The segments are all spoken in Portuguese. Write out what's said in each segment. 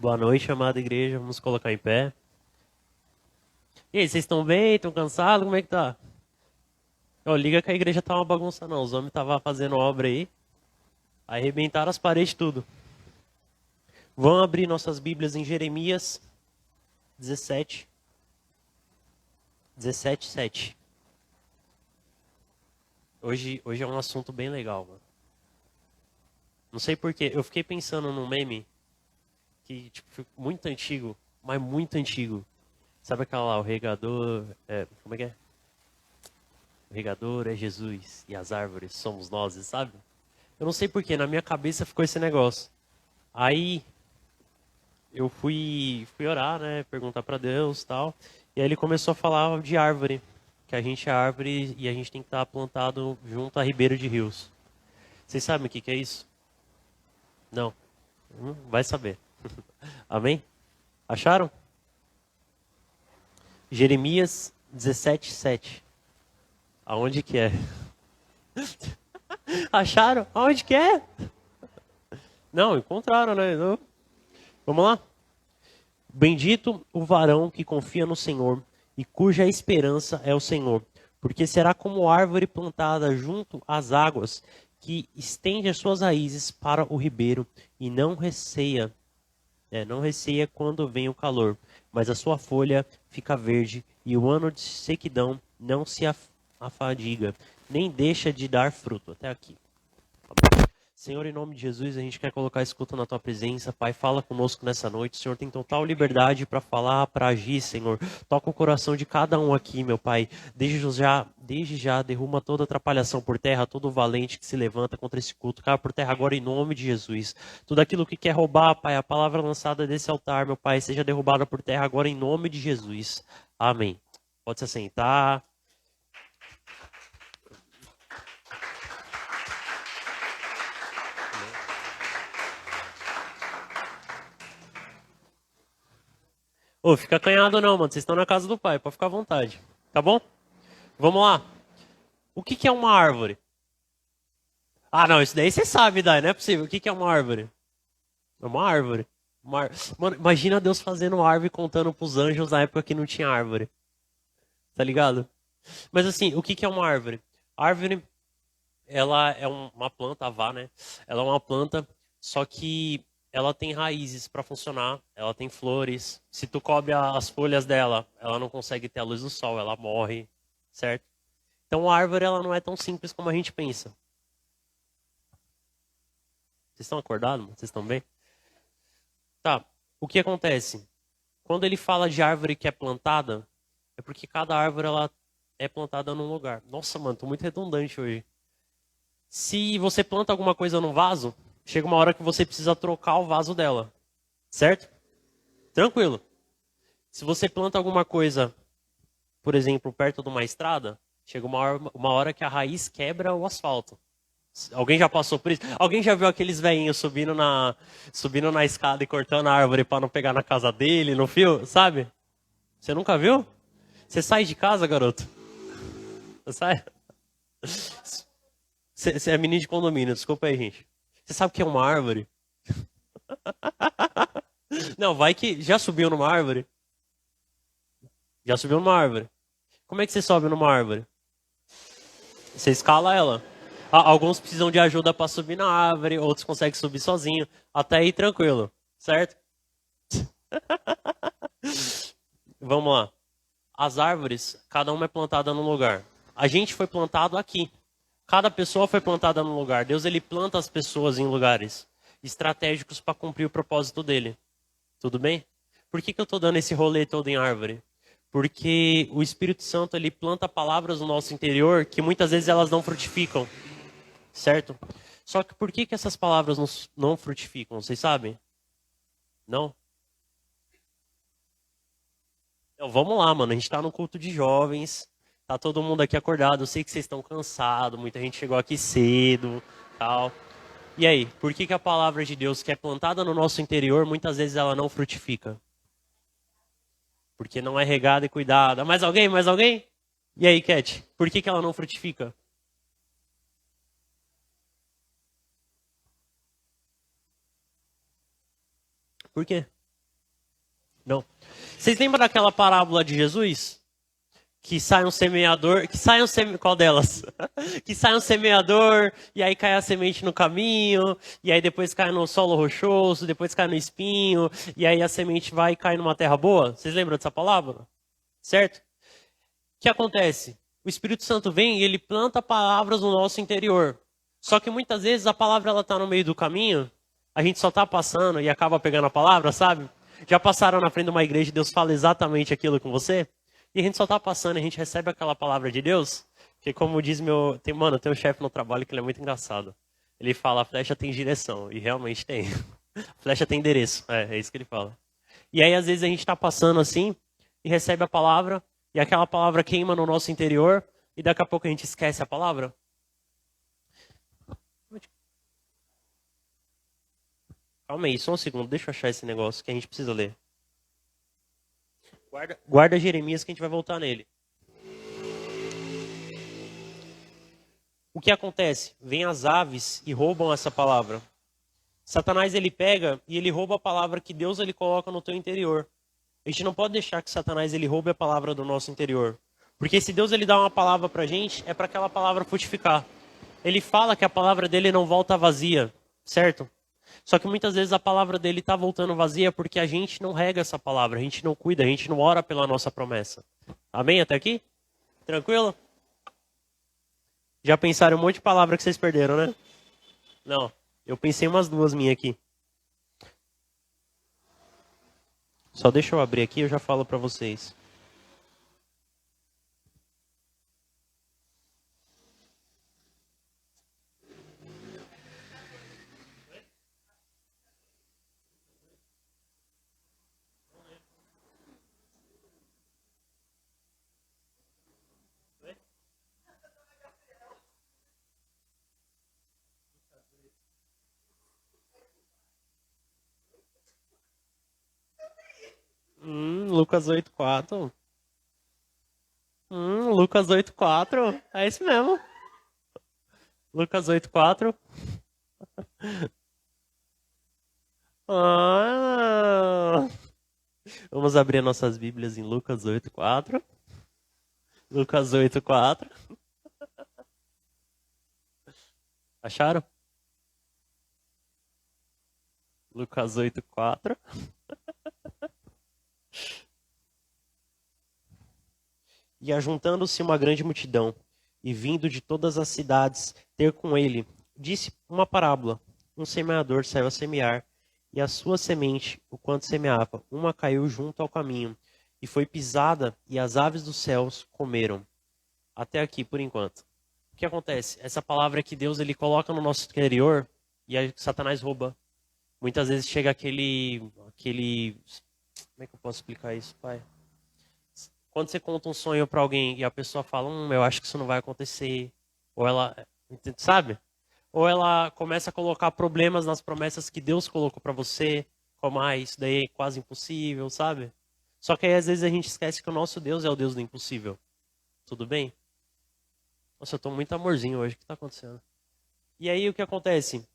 Boa noite, amada igreja. Vamos colocar em pé. E aí, vocês estão bem? Estão cansados? Como é que tá? Ó, liga que a igreja tá uma bagunça não. Os homens estavam fazendo obra aí. Arrebentaram as paredes tudo. Vamos abrir nossas Bíblias em Jeremias 17. 17, 7. Hoje é um assunto bem legal, mano. Não sei porquê. Eu fiquei pensando num meme que, tipo, muito antigo, mas muito antigo. Sabe aquela lá, o regador... como é que é? O regador é Jesus e as árvores somos nós, sabe? Eu não sei porquê, na minha cabeça ficou esse negócio. Aí eu fui orar, né? Perguntar pra Deus e tal. E aí ele começou a falar de árvore. Que a gente é árvore e a gente tem que estar plantado junto a ribeiro de rios. Vocês sabem o que é isso? Não. Vai saber. Amém? Acharam? Jeremias 17, 7. Aonde que é? Acharam? Aonde que é? Não, encontraram, né? Não. Vamos lá? Bendito o varão que confia no Senhor e cuja esperança é o Senhor, porque será como árvore plantada junto às águas, que estende as suas raízes para o ribeiro e não receia quando vem o calor, mas a sua folha fica verde e o ano de sequidão não se afadiga, nem deixa de dar fruto. Até aqui. Senhor, em nome de Jesus, a gente quer colocar esse culto na Tua presença. Pai, fala conosco nessa noite. O Senhor tem total liberdade para falar, para agir, Senhor. Toca o coração de cada um aqui, meu Pai. Desde já, derruma toda atrapalhação por terra, todo valente que se levanta contra esse culto. Cai por terra agora em nome de Jesus. Tudo aquilo que quer roubar, Pai, a palavra lançada desse altar, meu Pai, seja derrubada por terra agora em nome de Jesus. Amém. Pode se assentar. Ô, fica acanhado não, mano. Vocês estão na casa do pai, pode ficar à vontade. Tá bom? Vamos lá. O que é uma árvore? Ah, não, isso daí você sabe, Dai, não é possível. O que é uma árvore? É uma árvore. Mano, imagina Deus fazendo uma árvore contando pros anjos na época que não tinha árvore. Tá ligado? Mas assim, o que é uma árvore? Árvore, ela é uma planta, a vá, né? Ela é uma planta, só que ela tem raízes para funcionar, ela tem flores. Se tu cobre as folhas dela, ela não consegue ter a luz do sol, ela morre, certo? Então a árvore ela não é tão simples como a gente pensa. Vocês estão acordados? Vocês estão bem? Tá. O que acontece? Quando ele fala de árvore que é plantada, é porque cada árvore ela é plantada num lugar. Nossa, mano, tô muito redundante hoje. Se você planta alguma coisa num vaso, chega uma hora que você precisa trocar o vaso dela, certo? Tranquilo. Se você planta alguma coisa, por exemplo, perto de uma estrada, chega uma hora que a raiz quebra o asfalto. Alguém já passou por isso? Alguém já viu aqueles velhinhos subindo na escada e cortando a árvore para não pegar na casa dele, no fio, sabe? Você nunca viu? Você sai de casa, garoto? Você sai? Você é menino de condomínio, desculpa aí, gente. Você sabe o que é uma árvore? Não, vai que já subiu numa árvore? Já subiu numa árvore. Como é que você sobe numa árvore? Você escala ela. Alguns precisam de ajuda para subir na árvore, outros conseguem subir sozinho. Até aí tranquilo, certo? Vamos lá. As árvores, cada uma é plantada num lugar. A gente foi plantado aqui. Cada pessoa foi plantada num lugar. Deus ele planta as pessoas em lugares estratégicos para cumprir o propósito dele. Tudo bem? Por que eu estou dando esse rolê todo em árvore? Porque o Espírito Santo ele planta palavras no nosso interior que muitas vezes elas não frutificam, certo? Só que por que essas palavras não frutificam? Vocês sabem? Não? Então vamos lá, mano. A gente está no culto de jovens. Tá todo mundo aqui acordado. Eu sei que vocês estão cansados. Muita gente chegou aqui cedo, tal. E aí, por que a palavra de Deus que é plantada no nosso interior, muitas vezes ela não frutifica? Porque não é regada e cuidada. Mais alguém? Mais alguém? E aí, Cat? Por que ela não frutifica? Por quê? Não. Vocês lembram daquela parábola de Jesus? Que sai um semeador, qual delas? Que sai um semeador, e aí cai a semente no caminho, e aí depois cai no solo rochoso, depois cai no espinho, e aí a semente vai e cai numa terra boa. Vocês lembram dessa palavra? Certo? O que acontece? O Espírito Santo vem e ele planta palavras no nosso interior. Só que muitas vezes a palavra ela tá no meio do caminho, a gente só tá passando e acaba pegando a palavra, sabe? Já passaram na frente de uma igreja e Deus fala exatamente aquilo com você? E a gente só tá passando, a gente recebe aquela palavra de Deus, que como diz tem um chefe no trabalho que ele é muito engraçado. Ele fala, a flecha tem direção, e realmente tem. A flecha tem endereço, é isso que ele fala. E aí às vezes a gente tá passando assim, e recebe a palavra, e aquela palavra queima no nosso interior, e daqui a pouco a gente esquece a palavra. Calma aí, só um segundo, deixa eu achar esse negócio que a gente precisa ler. Guarda Jeremias que a gente vai voltar nele. O que acontece? Vêm as aves e roubam essa palavra. Satanás ele pega e ele rouba a palavra que Deus ele coloca no teu interior. A gente não pode deixar que Satanás ele roube a palavra do nosso interior. Porque se Deus ele dá uma palavra pra gente, é para aquela palavra frutificar. Ele fala que a palavra dele não volta vazia, certo? Só que muitas vezes a palavra dele está voltando vazia porque a gente não rega essa palavra, a gente não cuida, a gente não ora pela nossa promessa. Amém até aqui? Tranquilo? Já pensaram um monte de palavra que vocês perderam, né? Não, eu pensei umas duas minhas aqui. Só deixa eu abrir aqui e eu já falo para vocês. Lucas 8:4. Lucas 8:4. É isso mesmo. Lucas 8:4. Vamos abrir nossas Bíblias em Lucas 8:4. Lucas 8:4. Acharam? Lucas 8:4. E ajuntando-se uma grande multidão, e vindo de todas as cidades ter com ele, disse uma parábola. Um semeador saiu a semear, e a sua semente, o quanto semeava, uma caiu junto ao caminho, e foi pisada, e as aves dos céus comeram. Até aqui, por enquanto. O que acontece? Essa palavra que Deus ele coloca no nosso interior, e aí Satanás rouba. Muitas vezes chega aquele... Como é que eu posso explicar isso, pai? Quando você conta um sonho para alguém e a pessoa fala, eu acho que isso não vai acontecer. Ou ela, sabe? Ou ela começa a colocar problemas nas promessas que Deus colocou para você, como, isso daí é quase impossível, sabe? Só que aí às vezes a gente esquece que o nosso Deus é o Deus do impossível. Tudo bem? Nossa, eu tô muito amorzinho hoje, o que tá acontecendo? E aí o que acontece?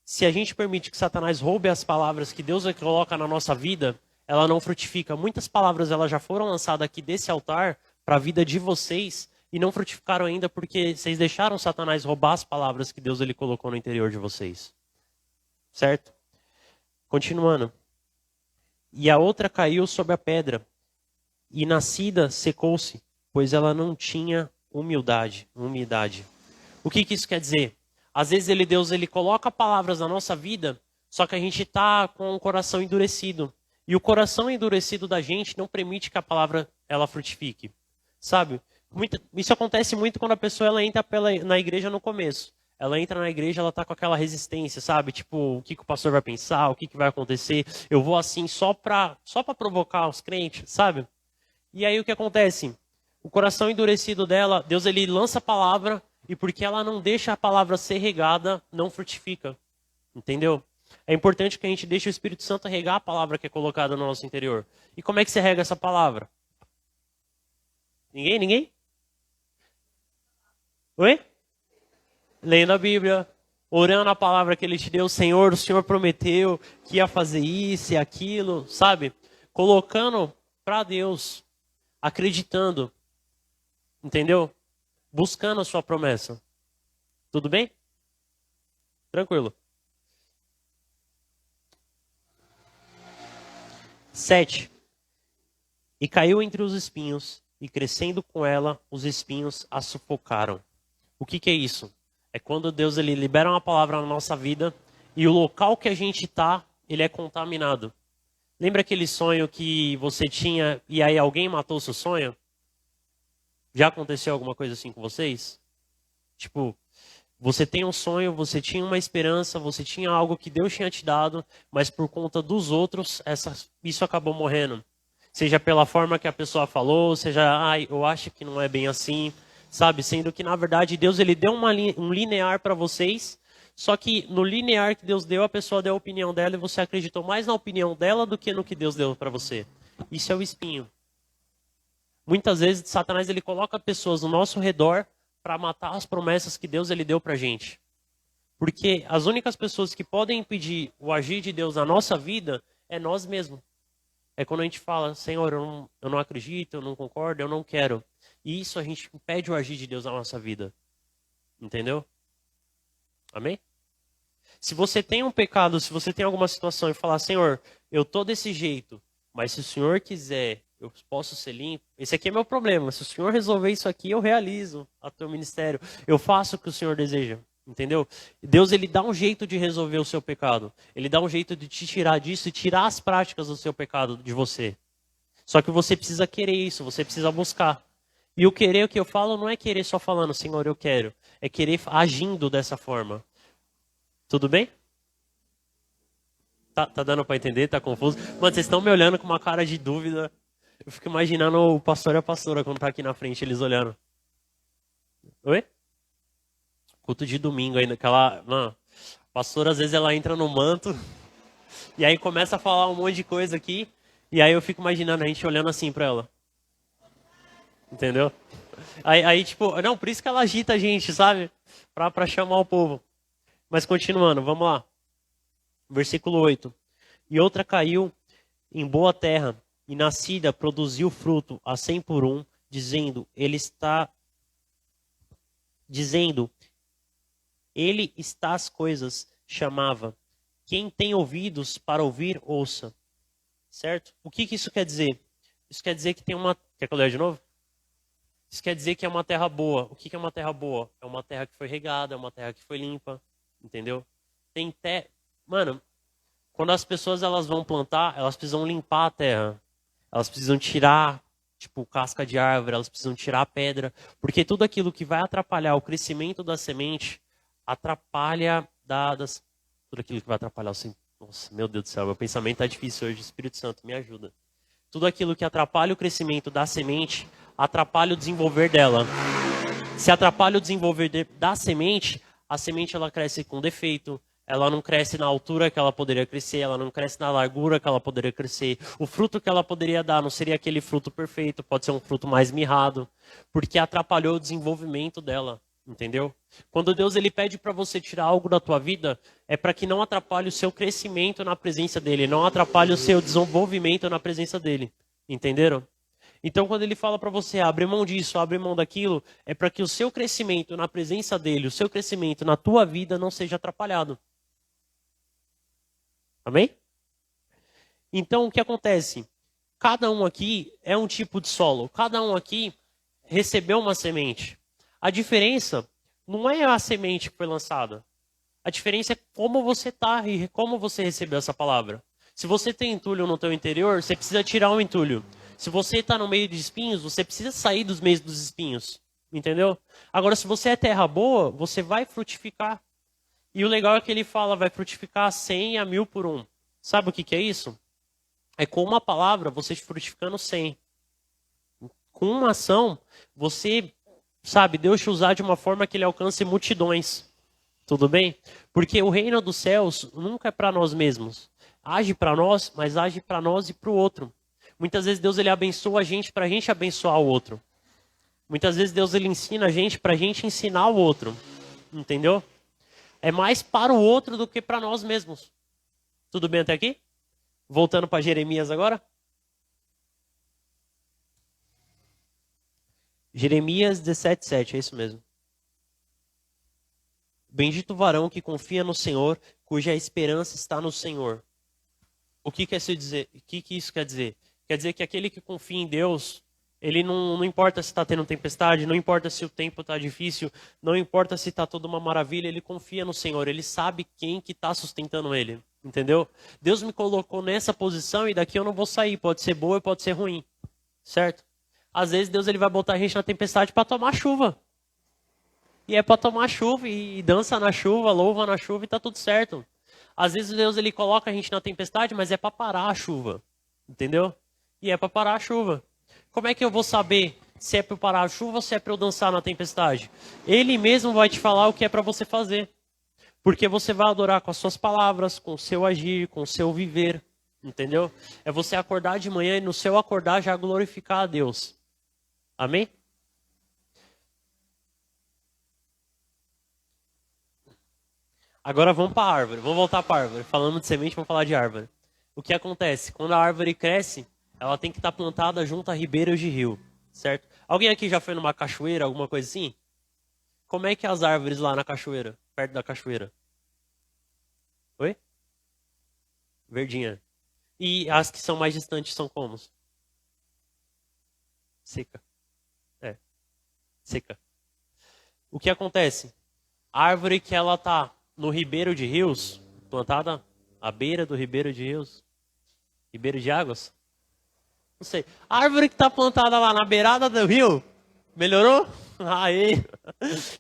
Se a gente permite que Satanás roube as palavras que Deus coloca na nossa vida, ela não frutifica. Muitas palavras elas já foram lançadas aqui desse altar para a vida de vocês e não frutificaram ainda porque vocês deixaram Satanás roubar as palavras que Deus ele colocou no interior de vocês. Certo? Continuando. E a outra caiu sobre a pedra e nascida secou-se, pois ela não tinha umidade. O que isso quer dizer? Às vezes Deus ele coloca palavras na nossa vida, só que a gente está com o coração endurecido. E o coração endurecido da gente não permite que a palavra ela frutifique. Sabe? Isso acontece muito quando a pessoa ela entra na igreja no começo. Ela entra na igreja, ela tá com aquela resistência, sabe? Tipo, o que o pastor vai pensar, o que vai acontecer. Eu vou assim só para provocar os crentes, sabe? E aí o que acontece? O coração endurecido dela, Deus ele lança a palavra e porque ela não deixa a palavra ser regada, não frutifica. Entendeu? É importante que a gente deixe o Espírito Santo regar a palavra que é colocada no nosso interior. E como é que você rega essa palavra? Ninguém? Oi? Lendo a Bíblia, orando a palavra que ele te deu. Senhor, o Senhor prometeu que ia fazer isso e aquilo, sabe? colocando para Deus, acreditando, entendeu? Buscando a sua promessa. Tudo bem? Tranquilo. 7. E caiu entre os espinhos, e crescendo com ela, os espinhos a sufocaram. O que é isso? É quando Deus ele libera uma palavra na nossa vida, e o local que a gente está, ele é contaminado. Lembra aquele sonho que você tinha, e aí alguém matou o seu sonho? Já aconteceu alguma coisa assim com vocês? Tipo, você tem um sonho, você tinha uma esperança, você tinha algo que Deus tinha te dado, mas por conta dos outros, isso acabou morrendo. Seja pela forma que a pessoa falou, seja, eu acho que não é bem assim, sabe? Sendo que, na verdade, Deus ele deu um linear para vocês, só que no linear que Deus deu, a pessoa deu a opinião dela e você acreditou mais na opinião dela do que no que Deus deu para você. Isso é o espinho. Muitas vezes, Satanás ele coloca pessoas no nosso redor para matar as promessas que Deus ele deu para a gente. Porque as únicas pessoas que podem impedir o agir de Deus na nossa vida é nós mesmos. É quando a gente fala, Senhor, eu não acredito, eu não concordo, eu não quero. E isso a gente impede o agir de Deus na nossa vida. Entendeu? Amém? Se você tem um pecado, se você tem alguma situação e falar, Senhor, eu tô desse jeito, mas se o Senhor quiser, eu posso ser limpo. Esse aqui é meu problema. Se o Senhor resolver isso aqui, eu realizo o teu ministério. Eu faço o que o Senhor deseja. Entendeu? Deus ele dá um jeito de resolver o seu pecado. Ele dá um jeito de te tirar disso e tirar as práticas do seu pecado de você. Só que você precisa querer isso, você precisa buscar. E o querer, o que eu falo, não é querer só falando, Senhor, eu quero. É querer agindo dessa forma. Tudo bem? Tá dando para entender? Tá confuso? Mano, vocês estão me olhando com uma cara de dúvida. Eu fico imaginando o pastor e a pastora quando tá aqui na frente, eles olhando. Oi? Culto de domingo ainda, mano, a pastora às vezes ela entra no manto e aí começa a falar um monte de coisa aqui e aí eu fico imaginando a gente olhando assim pra ela. Entendeu? Aí tipo, não, por isso que ela agita a gente, sabe? Pra chamar o povo. Mas continuando, vamos lá. Versículo 8. E outra caiu em boa terra e nascida produziu fruto a 100 por um, dizendo, ele está as coisas, chamava. Quem tem ouvidos para ouvir, ouça. Certo? O que isso quer dizer? Isso quer dizer que tem uma... Quer que eu leia de novo? Isso quer dizer que é uma terra boa. O que é uma terra boa? É uma terra que foi regada, é uma terra que foi limpa. Entendeu? Mano, quando as pessoas elas vão plantar, elas precisam limpar a terra. Elas precisam tirar, tipo, casca de árvore, elas precisam tirar a pedra. Porque tudo aquilo que vai atrapalhar o crescimento da semente atrapalha tudo aquilo que vai atrapalhar o Nossa, meu Deus do céu, meu pensamento tá difícil hoje, Espírito Santo, me ajuda. Tudo aquilo que atrapalha o crescimento da semente, atrapalha o desenvolver dela. Se atrapalha o desenvolver da semente, a semente ela cresce com defeito, ela não cresce na altura que ela poderia crescer, ela não cresce na largura que ela poderia crescer. O fruto que ela poderia dar não seria aquele fruto perfeito, pode ser um fruto mais mirrado, porque atrapalhou o desenvolvimento dela. Entendeu? Quando Deus ele pede para você tirar algo da tua vida, é para que não atrapalhe o seu crescimento na presença dele, não atrapalhe o seu desenvolvimento na presença dele. Entenderam? Então quando ele fala para você abre mão disso, abre mão daquilo, é para que o seu crescimento na presença dele, o seu crescimento na tua vida não seja atrapalhado. Amém? Então o que acontece? Cada um aqui é um tipo de solo, cada um aqui recebeu uma semente. A diferença não é a semente que foi lançada. A diferença é como você está e como você recebeu essa palavra. Se você tem entulho no teu interior, você precisa tirar o entulho. Se você está no meio de espinhos, você precisa sair dos meios dos espinhos. Entendeu? Agora, se você é terra boa, você vai frutificar. E o legal é que ele fala, vai frutificar 100 a 1000 por um. Sabe o que é isso? É com uma palavra, você frutificando 100. Com uma ação, você... Sabe, Deus te usar de uma forma que ele alcance multidões. Tudo bem? Porque o reino dos céus nunca é para nós mesmos. Age para nós, mas age para nós e para o outro. Muitas vezes Deus ele abençoa a gente para a gente abençoar o outro. Muitas vezes Deus ele ensina a gente para a gente ensinar o outro. Entendeu? É mais para o outro do que para nós mesmos. Tudo bem até aqui? Voltando para Jeremias agora. Jeremias 17:7, é isso mesmo. Bendito o varão que confia no Senhor, cuja esperança está no Senhor. O que quer se dizer? O que isso quer dizer? Quer dizer que aquele que confia em Deus, ele não importa se está tendo tempestade, não importa se o tempo está difícil, não importa se está toda uma maravilha, ele confia no Senhor, ele sabe quem que está sustentando ele, entendeu? Deus me colocou nessa posição e daqui eu não vou sair, pode ser boa e pode ser ruim, certo? Às vezes Deus ele vai botar a gente na tempestade para tomar chuva. E é para tomar chuva e dança na chuva, louva na chuva e tá tudo certo. Às vezes Deus ele coloca a gente na tempestade, mas é para parar a chuva. Entendeu? E é para parar a chuva. Como é que eu vou saber se é para parar a chuva ou se é para eu dançar na tempestade? Ele mesmo vai te falar o que é para você fazer. Porque você vai adorar com as suas palavras, com o seu agir, com o seu viver. Entendeu? É você acordar de manhã e no seu acordar já glorificar a Deus. Amém? Agora vamos para a árvore. Vamos voltar para a árvore. Falando de semente, vamos falar de árvore. O que acontece? Quando a árvore cresce, ela tem que estar plantada junto a ribeiros de rio, certo? Alguém aqui já foi numa cachoeira, alguma coisa assim? Como é que é as árvores lá na cachoeira, perto da cachoeira? Oi? Verdinha. E as que são mais distantes são como? Seca. É, seca. O que acontece? A árvore que ela tá no ribeiro de rios, plantada à beira do ribeiro de rios, ribeiro de águas? Não sei. A árvore que está plantada lá na beirada do rio, melhorou? Aí,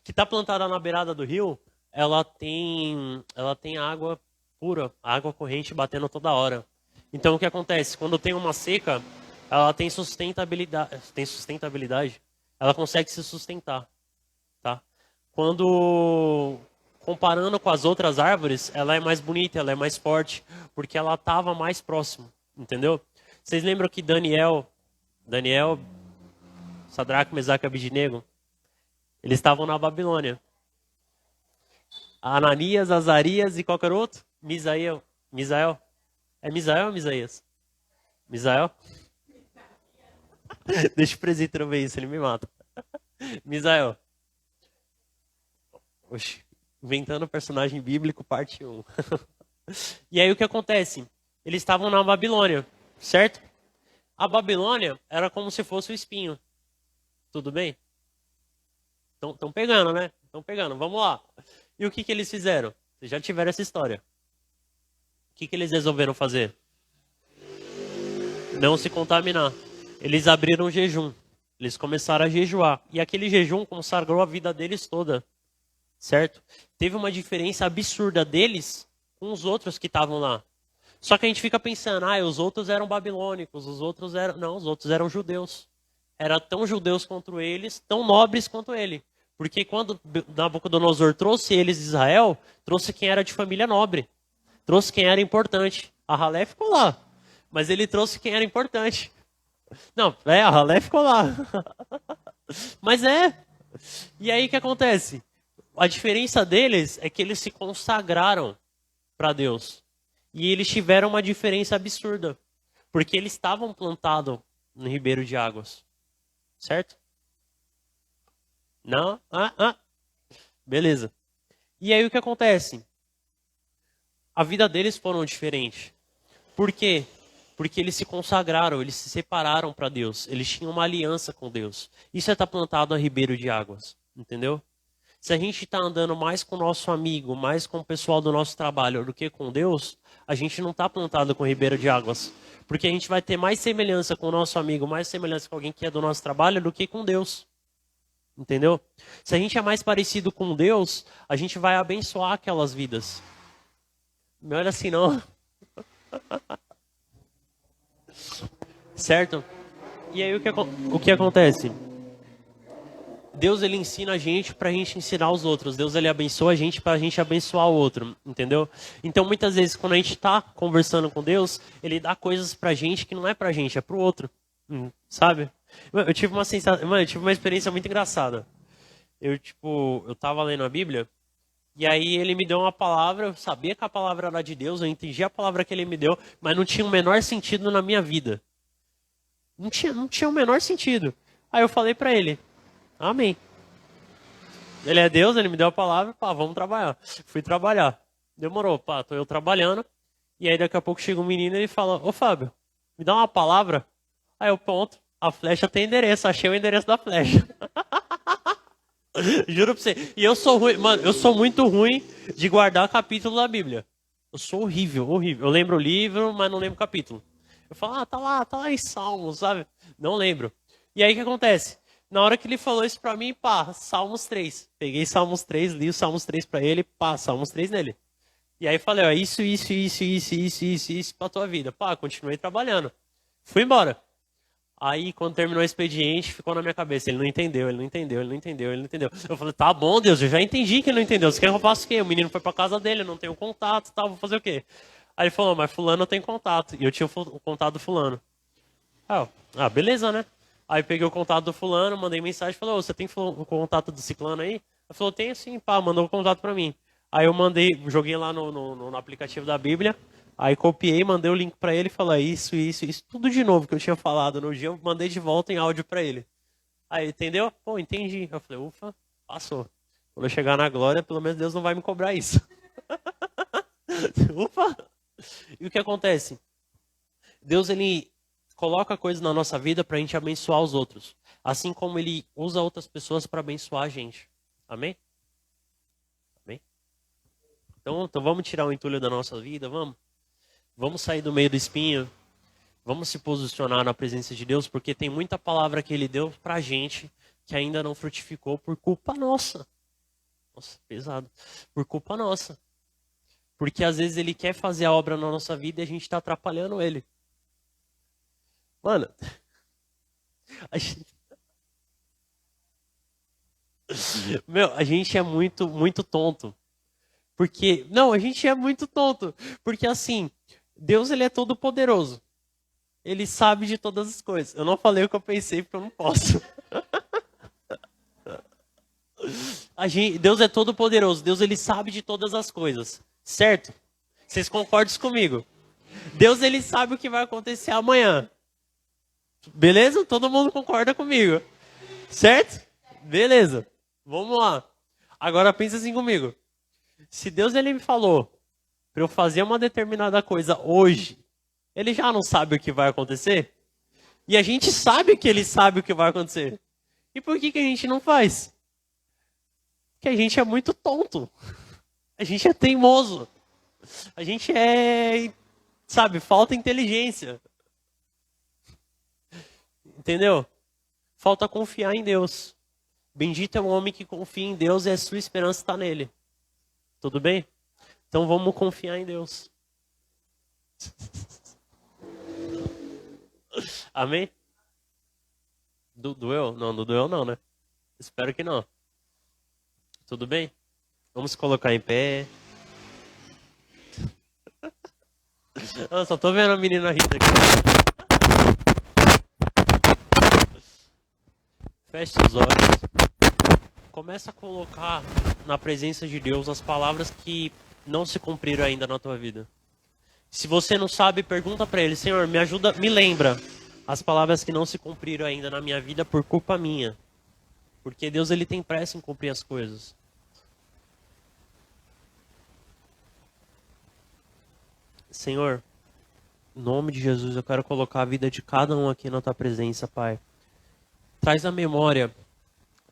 que está plantada na beirada do rio, ela tem água pura, água corrente batendo toda hora. Então o que acontece? Quando tem uma seca, ela tem sustentabilidade, ela consegue se sustentar, tá? Quando comparando com as outras árvores, ela é mais bonita, ela é mais forte, porque ela estava mais próximo, entendeu? Vocês lembram que Daniel, Sadraque, Mesaque e Abednego, eles estavam na Babilônia. Ananias, Azarias e qualquer outro? Misael. É Misael ou Misaías? Misael? Deixa o presídio ver isso, ele me mata. Misael. Oxi, inventando personagem bíblico, parte 1. E aí o que acontece? Eles estavam na Babilônia, certo? A Babilônia era como se fosse o espinho. Tudo bem? Estão pegando, né? Estão pegando, vamos lá. E o que eles fizeram? Vocês já tiveram essa história. O que eles resolveram fazer? Não se contaminar. Eles abriram jejum. Eles começaram a jejuar. E aquele jejum consagrou a vida deles toda. Certo? Teve uma diferença absurda deles com os outros que estavam lá. Só que a gente fica pensando, os outros eram babilônicos, os outros eram... Não, os outros eram judeus. Eram tão judeus quanto eles, tão nobres quanto ele. Porque quando Nabucodonosor trouxe eles de Israel, trouxe quem era de família nobre. Trouxe quem era importante. A ralé ficou lá. Mas ele trouxe quem era importante. Não, a ralé ficou lá. Mas é. E aí o que acontece? A diferença deles é que eles se consagraram para Deus. E eles tiveram uma diferença absurda. Porque eles estavam plantados no ribeiro de águas. Certo? Não? Beleza. E aí o que acontece? A vida deles foram diferente. Por quê? Porque eles se consagraram, eles se separaram para Deus. Eles tinham uma aliança com Deus. Isso é estar plantado a ribeiro de águas. Entendeu? Se a gente está andando mais com o nosso amigo, mais com o pessoal do nosso trabalho do que com Deus, a gente não está plantado com ribeiro de águas. Porque a gente vai ter mais semelhança com o nosso amigo, mais semelhança com alguém que é do nosso trabalho do que com Deus. Entendeu? Se a gente é mais parecido com Deus, a gente vai abençoar aquelas vidas. Não olha assim não. Certo? E aí o que acontece? Deus ele ensina a gente pra gente ensinar os outros. Deus ele abençoa a gente pra gente abençoar o outro, entendeu? Então muitas vezes quando a gente tá conversando com Deus, ele dá coisas pra gente que não é pra gente, é pro outro. Sabe? Eu tive uma experiência muito engraçada. Eu tava lendo a Bíblia e aí ele me deu uma palavra, eu sabia que a palavra era de Deus, eu entendi a palavra que ele me deu, mas não tinha o menor sentido na minha vida. Não tinha o menor sentido. Aí eu falei pra ele, Amém. Ele é Deus, ele me deu a palavra, pá, vamos trabalhar. Fui trabalhar. Demorou, pá, tô eu trabalhando. E aí daqui a pouco chega um menino e ele fala, ô Fábio, me dá uma palavra. Aí eu, ponto, a flecha tem endereço, achei o endereço da flecha. Juro pra você. E eu sou ruim, mano, eu sou muito ruim de guardar capítulo da Bíblia. Eu sou horrível, horrível. Eu lembro o livro, mas não lembro o capítulo. Eu falo, ah, tá lá em Salmos, sabe? Não lembro. E aí o que acontece? Na hora que ele falou isso pra mim, pá, Salmos 3. Peguei Salmos 3, li o Salmos 3 pra ele, pá, Salmos 3 nele. E aí falei, ó, isso pra tua vida. Pá, continuei trabalhando. Fui embora. Aí, quando terminou o expediente, ficou na minha cabeça. Ele não entendeu, ele não entendeu, ele não entendeu, ele não entendeu. Eu falei, tá bom, Deus, eu já entendi que ele não entendeu. Você quer que eu faça o quê? O menino foi pra casa dele, eu não tenho contato, tá, vou fazer o quê? Aí ele falou, mas fulano tem contato. E eu tinha o contato do fulano. Beleza, né? Aí peguei o contato do fulano, mandei mensagem, falou, você tem o contato do ciclano aí? Ele falou, tenho sim, pá, mandou o contato pra mim. Aí eu mandei, joguei lá no aplicativo da Bíblia, aí copiei, mandei o link pra ele e falei, isso, tudo de novo que eu tinha falado no dia, eu mandei de volta em áudio pra ele. Aí, entendeu? Pô, entendi. Eu falei, ufa, passou. Quando eu chegar na glória, pelo menos Deus não vai me cobrar isso. Ufa! E o que acontece? Deus, ele coloca coisas na nossa vida pra gente abençoar os outros. Assim como ele usa outras pessoas para abençoar a gente. Amém? Amém? Então vamos tirar o entulho da nossa vida, vamos? Vamos sair do meio do espinho. Vamos se posicionar na presença de Deus, porque tem muita palavra que ele deu pra gente que ainda não frutificou por culpa nossa. Nossa, pesado. Por culpa nossa. Porque às vezes ele quer fazer a obra na nossa vida e a gente está atrapalhando ele. Mano, a gente é muito, muito tonto. Porque, não, a gente é muito tonto. Porque assim, Deus ele é todo poderoso. Ele sabe de todas as coisas. Eu não falei o que eu pensei porque eu não posso. Deus é todo poderoso. Deus ele sabe de todas as coisas. Certo? Vocês concordam comigo? Deus ele sabe o que vai acontecer amanhã. Beleza? Todo mundo concorda comigo. Certo? Beleza. Vamos lá. Agora pensa assim comigo. Se Deus ele me falou para eu fazer uma determinada coisa hoje, ele já não sabe o que vai acontecer? E a gente sabe que ele sabe o que vai acontecer. E por que a gente não faz? Porque a gente é muito tonto. A gente é teimoso. A gente sabe, falta inteligência. Entendeu? Falta confiar em Deus. Bendito é o homem que confia em Deus e a sua esperança está nele. Tudo bem? Então vamos confiar em Deus. Amém? Doeu? Não, doeu não, né? Espero que não. Tudo bem? Vamos se colocar em pé. Eu só tô vendo a menina rindo aqui. Feche os olhos. Começa a colocar na presença de Deus as palavras que não se cumpriram ainda na tua vida. Se você não sabe, pergunta para ele, Senhor, me ajuda, me lembra as palavras que não se cumpriram ainda na minha vida por culpa minha. Porque Deus ele tem pressa em cumprir as coisas. Senhor, em nome de Jesus, eu quero colocar a vida de cada um aqui na tua presença, Pai. Traz à memória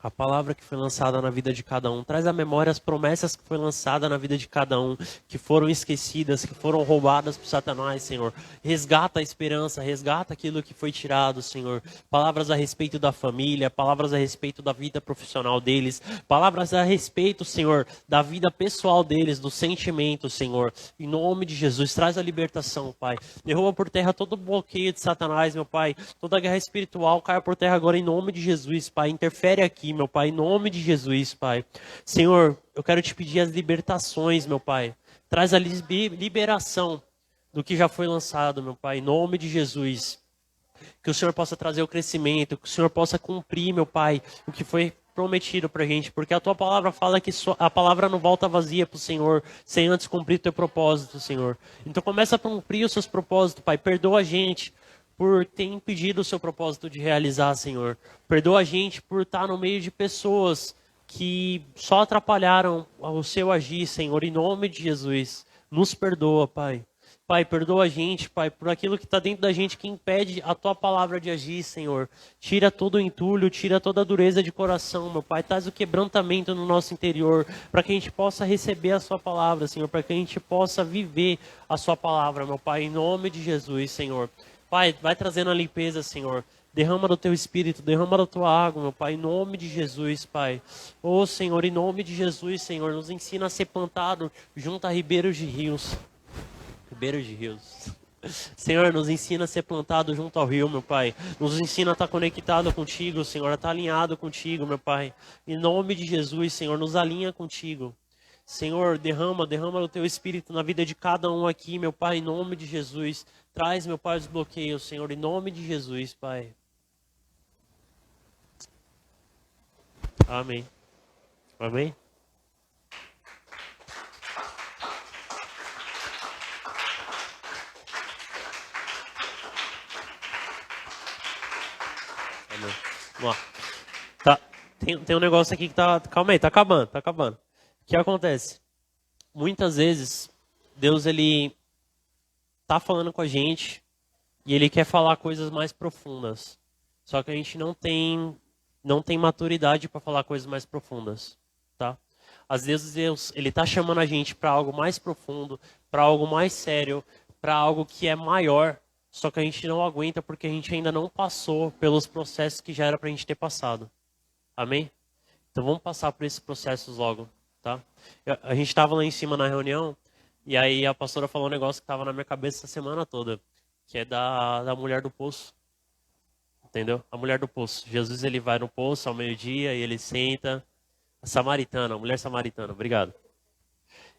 a palavra que foi lançada na vida de cada um. Traz à memória as promessas que foi lançada na vida de cada um, que foram esquecidas, que foram roubadas por Satanás, Senhor. Resgata a esperança, resgata aquilo que foi tirado, Senhor. Palavras a respeito da família, palavras a respeito da vida profissional deles, palavras a respeito, Senhor, da vida pessoal deles, do sentimento, Senhor. Em nome de Jesus, traz a libertação, Pai. Derruba por terra todo o bloqueio de Satanás, meu Pai. Toda a guerra espiritual caia por terra agora em nome de Jesus, Pai. Interfere aqui, meu Pai, em nome de Jesus, Pai. Senhor, eu quero te pedir as libertações, meu Pai. Traz a liberação do que já foi lançado, meu Pai, em nome de Jesus. Que o Senhor possa trazer o crescimento, que o Senhor possa cumprir, meu Pai, o que foi prometido pra gente, porque a tua palavra fala que a palavra não volta vazia pro Senhor, sem antes cumprir o teu propósito, Senhor. Então começa a cumprir os seus propósitos, Pai. Perdoa a gente por ter impedido o seu propósito de realizar, Senhor. Perdoa a gente por estar no meio de pessoas que só atrapalharam o seu agir, Senhor, em nome de Jesus. Nos perdoa, Pai. Pai, perdoa a gente, Pai, por aquilo que está dentro da gente que impede a Tua palavra de agir, Senhor. Tira todo o entulho, tira toda a dureza de coração, meu Pai. Traz o quebrantamento no nosso interior, para que a gente possa receber a Sua palavra, Senhor. Para que a gente possa viver a Sua palavra, meu Pai, em nome de Jesus, Senhor. Pai, vai trazendo a limpeza, Senhor. Derrama do Teu Espírito, derrama da Tua água, meu Pai, em nome de Jesus, Pai. Ô, Senhor, em nome de Jesus, Senhor, nos ensina a ser plantado junto a ribeiros de rios. Ribeiros de rios. Senhor, nos ensina a ser plantado junto ao rio, meu Pai. Nos ensina a estar conectado contigo, Senhor, a estar alinhado contigo, meu Pai. Em nome de Jesus, Senhor, nos alinha contigo. Senhor, derrama o Teu Espírito na vida de cada um aqui, meu Pai, em nome de Jesus. Traz, meu Pai, os bloqueios, Senhor, em nome de Jesus, Pai. Amém. Amém. Amém. Vamos lá. Tá. Tem um negócio aqui que tá... Calma aí, tá acabando, tá acabando. O que acontece? Muitas vezes, Deus, Ele tá falando com a gente e Ele quer falar coisas mais profundas. Só que a gente não tem maturidade para falar coisas mais profundas, tá? Às vezes Deus, Ele tá chamando a gente para algo mais profundo, para algo mais sério, para algo que é maior, só que a gente não aguenta porque a gente ainda não passou pelos processos que já era para a gente ter passado. Amém? Então vamos passar por esses processos logo, tá? A gente estava lá em cima na reunião e aí a pastora falou um negócio que estava na minha cabeça essa semana toda, que é da mulher do poço. Entendeu? A mulher do poço. Jesus, ele vai no poço ao meio-dia e ele senta. A samaritana, a mulher samaritana, obrigado.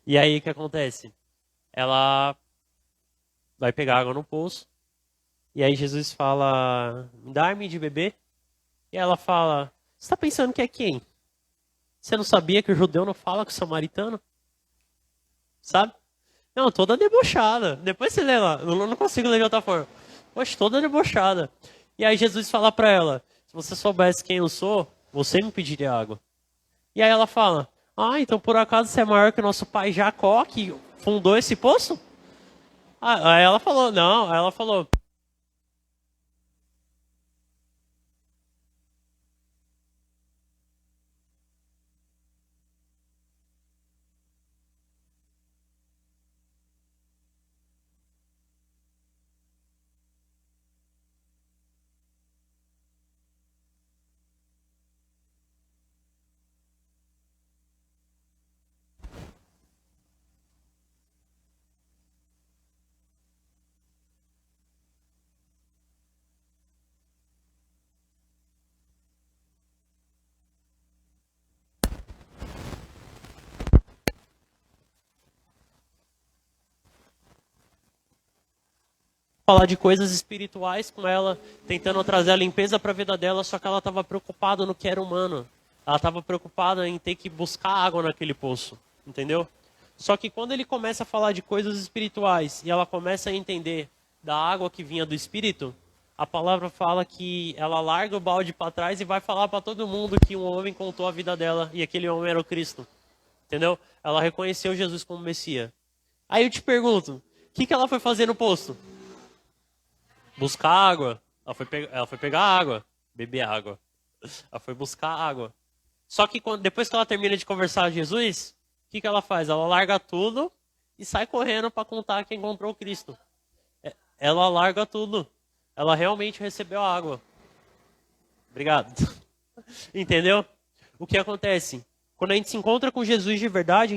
E aí o que acontece? Ela vai pegar água no poço. E aí Jesus fala, dá-me de beber. E ela fala, você está pensando que é quem? Você não sabia que o judeu não fala com o samaritano? Sabe? Não, toda debochada. Depois você lê lá, eu não consigo ler de outra forma. Poxa, toda debochada. E aí Jesus fala para ela, se você soubesse quem eu sou, você me pediria água. E aí ela fala, então por acaso você é maior que o nosso pai Jacó, que fundou esse poço? Aí ela falou, não, aí ela falou... falar de coisas espirituais com ela, tentando trazer a limpeza para a vida dela, só que ela estava preocupada no que era humano. Ela estava preocupada em ter que buscar água naquele poço, entendeu? Só que quando ele começa a falar de coisas espirituais e ela começa a entender da água que vinha do Espírito, a palavra fala que ela larga o balde para trás e vai falar para todo mundo que um homem contou a vida dela e aquele homem era o Cristo, entendeu? Ela reconheceu Jesus como Messias. Aí eu te pergunto, o que ela foi fazer no poço? Buscar água. Ela foi pegar água, beber água. Ela foi buscar água. Só que depois que ela termina de conversar com Jesus, o que ela faz? Ela larga tudo e sai correndo para contar que encontrou o Cristo. Ela larga tudo. Ela realmente recebeu a água. Obrigado. Entendeu? O que acontece? Quando a gente se encontra com Jesus de verdade,